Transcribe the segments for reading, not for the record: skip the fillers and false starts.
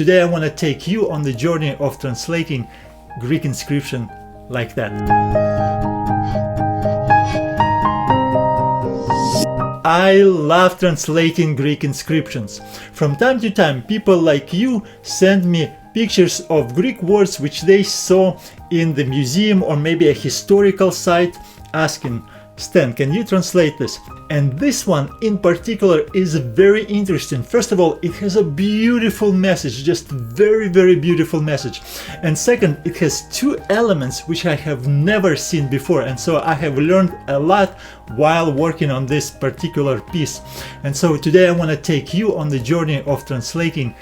Today I want to take you on the journey of translating Greek inscription like that. I love translating Greek inscriptions. From time to time, people like you send me pictures of Greek words which they saw in the museum or maybe a historical site, asking, Stan, can you translate this? And this one in particular is very interesting. First of all, it has a beautiful message, just very, very beautiful message. And second, it has two elements which I have never seen before. And so I have learned a lot while working on this particular piece. And so today I want to take you on the journey of translating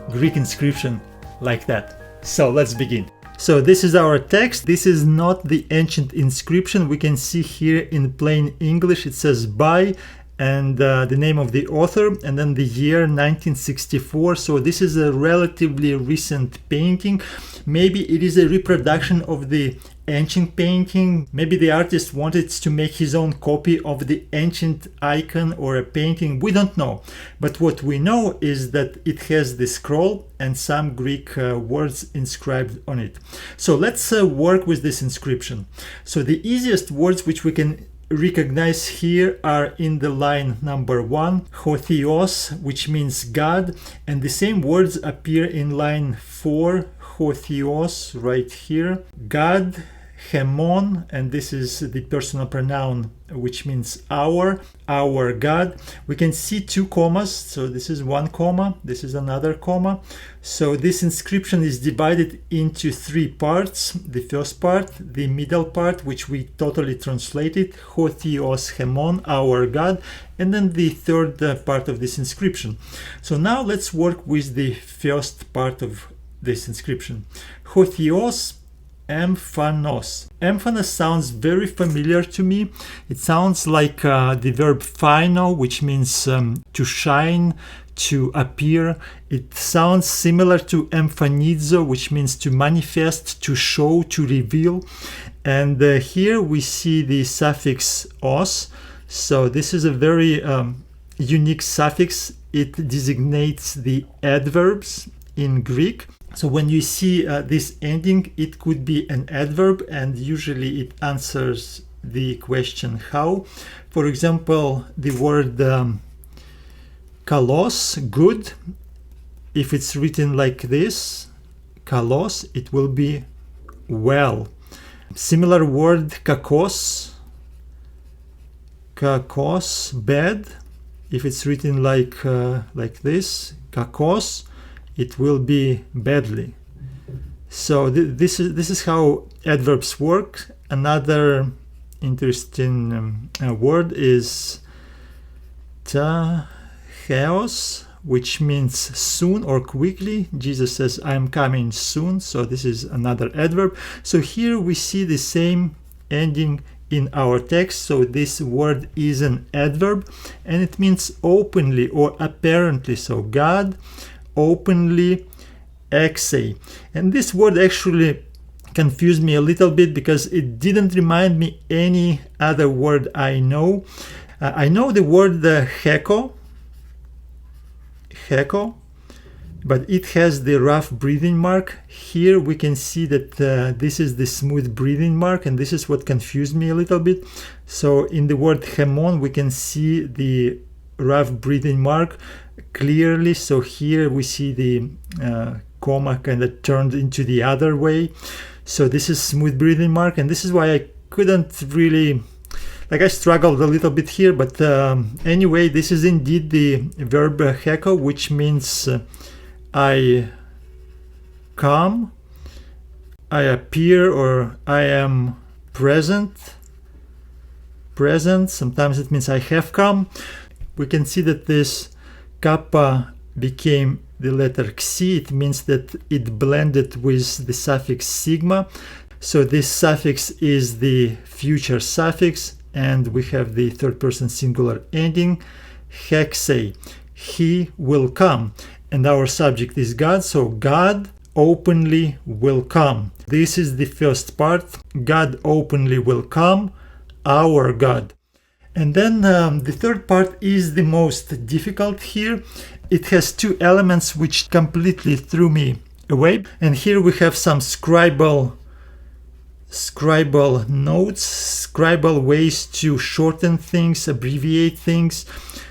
Greek inscription like that. So let's begin. So this is our text. This is not the ancient inscription. We can see here in plain English it says by and the name of the author and then the year 1964. So this is a relatively recent painting. Maybe it is a reproduction of the ancient painting. Maybe the artist wanted to make his own copy of the ancient icon or a painting. We don't know. But what we know is that it has the scroll and some Greek words inscribed on it. So let's work with this inscription. So the easiest words which we can recognize here are in the line number 1, Hotheos, which means God, and the same words appear in line 4, Hotheos, right here, God, Hemon, and this is the personal pronoun which means our God. We can see 2 commas, so this is 1 comma, this is another comma. So this inscription is divided into 3 parts. The first part, the middle part, which we totally translated, Hotheos Hemon, our God, and then the third part of this inscription. So now let's work with the first part of this inscription. Hotheos Emphanos. Emphanos sounds very familiar to me. It sounds like the verb phino, which means to shine, to appear. It sounds similar to emphanizo, which means to manifest, to show, to reveal. And here we see the suffix os. So this is a very unique suffix. It designates the adverbs in Greek. So when you see this ending, it could be an adverb and usually it answers the question how. For example, the word kalos, good, if it's written like this, kalos, it will be well. Similar word kakos, bad, if it's written like this, kakos, it will be badly. So this is how adverbs work. Another interesting word is tachos, which means soon or quickly. Jesus says, I am coming soon. So this is another adverb. So here we see the same ending in our text. So this word is an adverb and it means openly or apparently. So God openly exe. And this word actually confused me a little bit because it didn't remind me any other word I know. I know the word heko, but it has the rough breathing mark. Here we can see that this is the smooth breathing mark, and this is what confused me a little bit. So in the word hemon we can see the rough breathing mark clearly. So here we see the comma kind of turned into the other way. So this is smooth breathing mark, and this is why I couldn't really, I struggled a little bit here, but anyway, this is indeed the verb heko, which means I come, I appear, or I am present. Sometimes it means I have come. We can see that this kappa became the letter xi. It means that it blended with the suffix sigma. So this suffix is the future suffix, and we have the third person singular ending, hexe, he will come. And our subject is God, so God openly will come. This is the first part, God openly will come, our God. And then the third part is the most difficult here, it has two elements which completely threw me away. And here we have some scribble notes, scribble ways to shorten things, abbreviate things.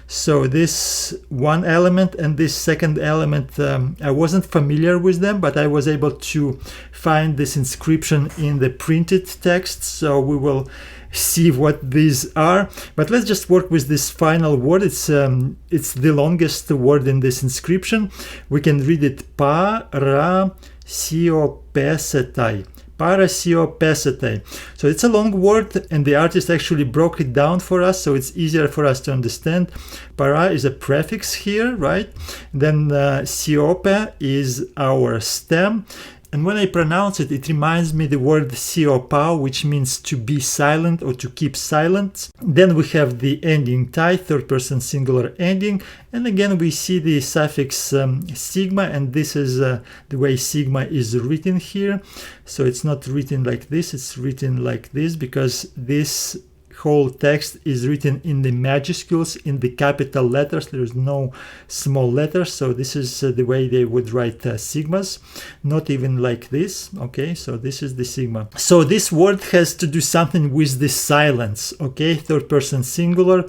So this one element and this second element, I wasn't familiar with them, but I was able to find this inscription in the printed text. So we will see what these are. But let's just work with this final word. It's the longest word in this inscription. We can read it parasiopestai. Parasiopestai. So it's a long word, and the artist actually broke it down for us, so it's easier for us to understand. Para is a prefix here, right? Then siope is our stem. And when I pronounce it, it reminds me the word siopao, which means to be silent or to keep silent. Then we have the ending tai, third person singular ending. And again, we see the suffix sigma, and this is the way sigma is written here. So it's not written like this, it's written like this, because this whole text is written in the majuscules, in the capital letters. There is no small letters, so this is the way they would write sigmas, not even like this. Okay, so this is the sigma. So this word has to do something with the silence. Okay, third person singular.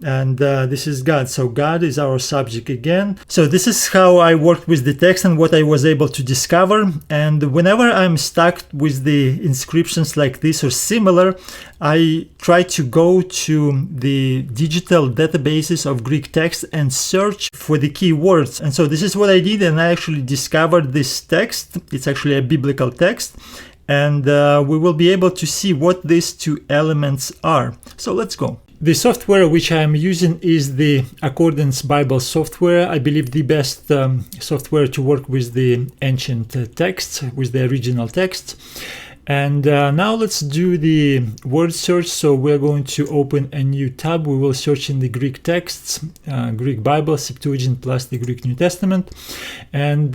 And this is God. So God is our subject again. So this is how I worked with the text and what I was able to discover. And whenever I'm stuck with the inscriptions like this or similar, I try to go to the digital databases of Greek text and search for the key words. And so this is what I did, and I actually discovered this text. It's actually a biblical text. And we will be able to see what these two elements are. So let's go. The software which I am using is the Accordance Bible software. I believe the best software to work with the ancient texts, with the original text. And now let's do the word search. So we're going to open a new tab. We will search in the Greek texts, Greek Bible, Septuagint plus the Greek New Testament. And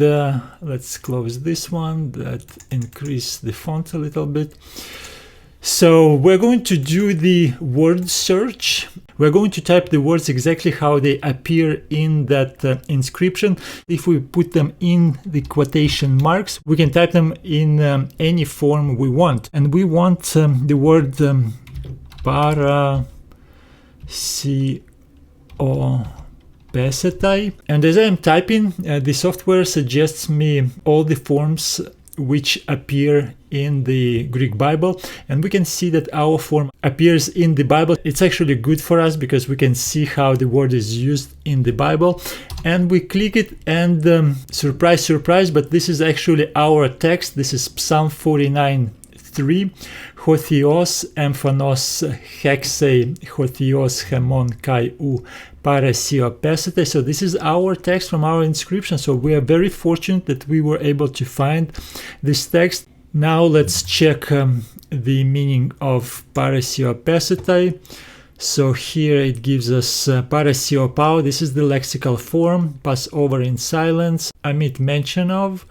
let's close this one, that increase the font a little bit. So we're going to do the word search. We're going to type the words exactly how they appear in that inscription. If we put them in the quotation marks, we can type them in any form we want. And we want the word parasiopestai. And as I am typing, the software suggests me all the forms which appear in the Greek Bible, and we can see that our form appears in the Bible. It's actually good for us because we can see how the word is used in the Bible, and we click it, and surprise, surprise, but this is actually our text. This is Psalm 49:3. Hothios emphanos hexei hothios hemon kai u parasiopestai. So this is our text from our inscription. So we are very fortunate that we were able to find this text. Now let's check the meaning of parasiopestai. So here it gives us parasiopao. This is the lexical form. Pass over in silence. Omit mention of.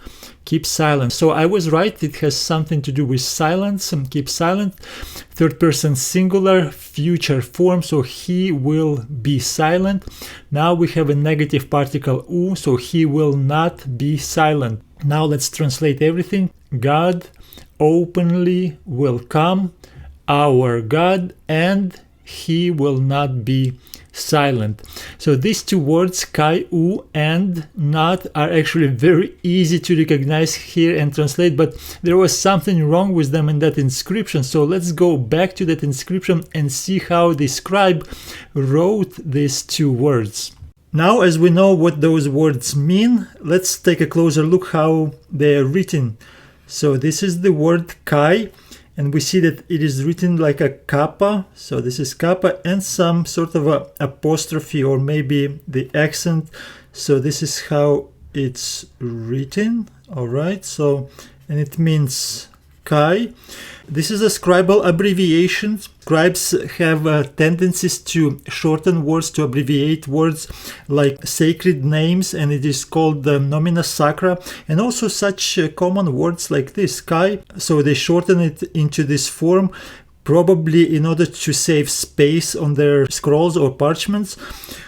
Keep silent. So I was right. It has something to do with silence. Keep silent. Third person singular, future form. So he will be silent. Now we have a negative particle u. So he will not be silent. Now let's translate everything. God openly will come, our God, and he will not be silent. So these two words, kai u and not, are actually very easy to recognize here and translate, but there was something wrong with them in that inscription. So let's go back to that inscription and see how the scribe wrote these two words. Now, as we know what those words mean, let's take a closer look how they are written. So this is the word kai, and we see that it is written like a kappa. So this is kappa and some sort of a apostrophe or maybe the accent. So this is how it's written. All right. So, and it means kai. This is a scribal abbreviation. Scribes have tendencies to shorten words, to abbreviate words like sacred names, and it is called nomina sacra, and also such common words like this, kai. So they shorten it into this form, probably in order to save space on their scrolls or parchments.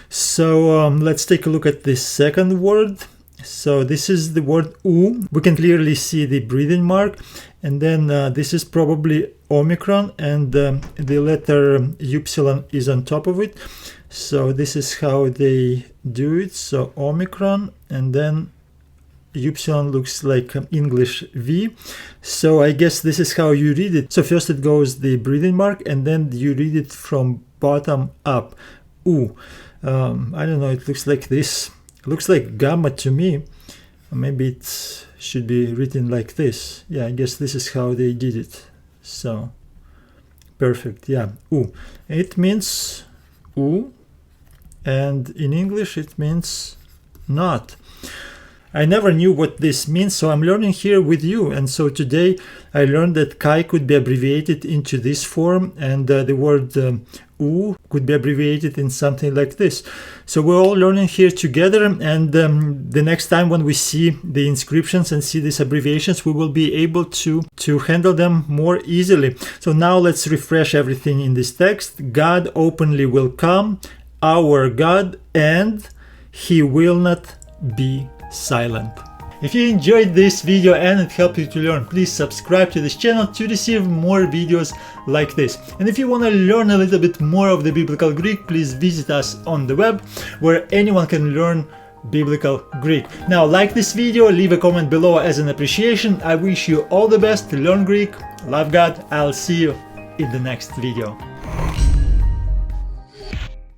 So let's take a look at this second word. So this is the word U. We can clearly see the breathing mark, and then this is probably Omicron, and the letter Upsilon is on top of it. So this is how they do it. So Omicron, and then Upsilon looks like English V. So I guess this is how you read it. So first it goes the breathing mark, and then you read it from bottom up. U. I don't know, it looks like this. It looks like gamma to me. Maybe it should be written like this. Yeah, I guess this is how they did it. So, perfect. Yeah, U. It means U, and in English it means not. I never knew what this means, so I'm learning here with you. And so today I learned that Chi could be abbreviated into this form, and the word U could be abbreviated in something like this. So we're all learning here together, and the next time when we see the inscriptions and see these abbreviations, we will be able to handle them more easily. So now let's refresh everything in this text. God openly will come, our God, and he will not be silent. If you enjoyed this video and it helped you to learn, please subscribe to this channel to receive more videos like this. And if you want to learn a little bit more of the Biblical Greek, please visit us on the web, where anyone can learn Biblical Greek. Now, like this video, leave a comment below as an appreciation. I wish you all the best to learn Greek. Love God. I'll see you in the next video.